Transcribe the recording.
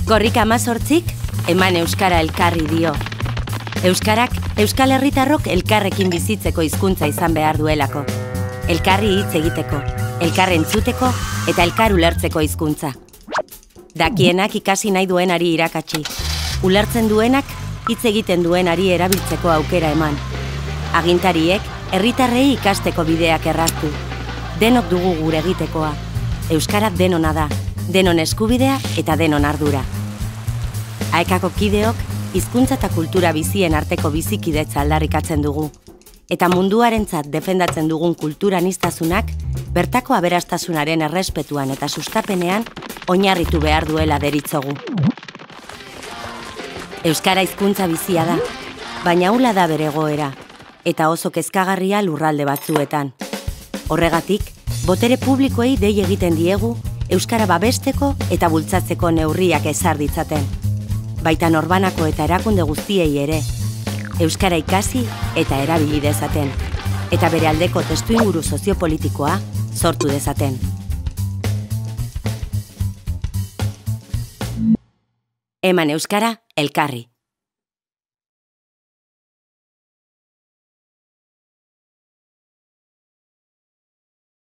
Gorrika 18 eman euskara elkarri dio. Euskarak, euskal herritarrok elkarrekin bizitzeko hizkuntza izan behar duelako. Elkarri hitz egiteko, elkar entzuteko eta elkar ulertzeko hizkuntza. Dakienak ikasi nahi duenari irakatsi. Ulertzen duenak hitz egiten duenari erabiltzeko aukera eman. Agintariek herritarrei ikasteko bideak erraztu. Denok dugu gure egitekoa. Euskara denona da, denon eskubidea eta denon ardura. Aekako kideok hizkuntza eta kultura bizien arteko bizikidetza aldarrikatzen dugu. Eta munduarentzat defendatzen dugun kulturaniztasunak bertako aberastasunaren errespetuan eta sustapenean oinarritu behar duela deritzogu. Euskara hizkuntza bizia da, baina hula da bere egoera, eta oso kezkagarria lurralde batzuetan. Horregatik, botere publikoei dei egiten diegu euskara babesteko eta bultzatzeko neurriak ezar ditzaten. Baita norbanako eta erakunde guztiei ere, euskara ikasi eta erabili dezaten, eta bere aldeko testuinguru soziopolitikoa sortu dezaten. Eman euskara elkarri.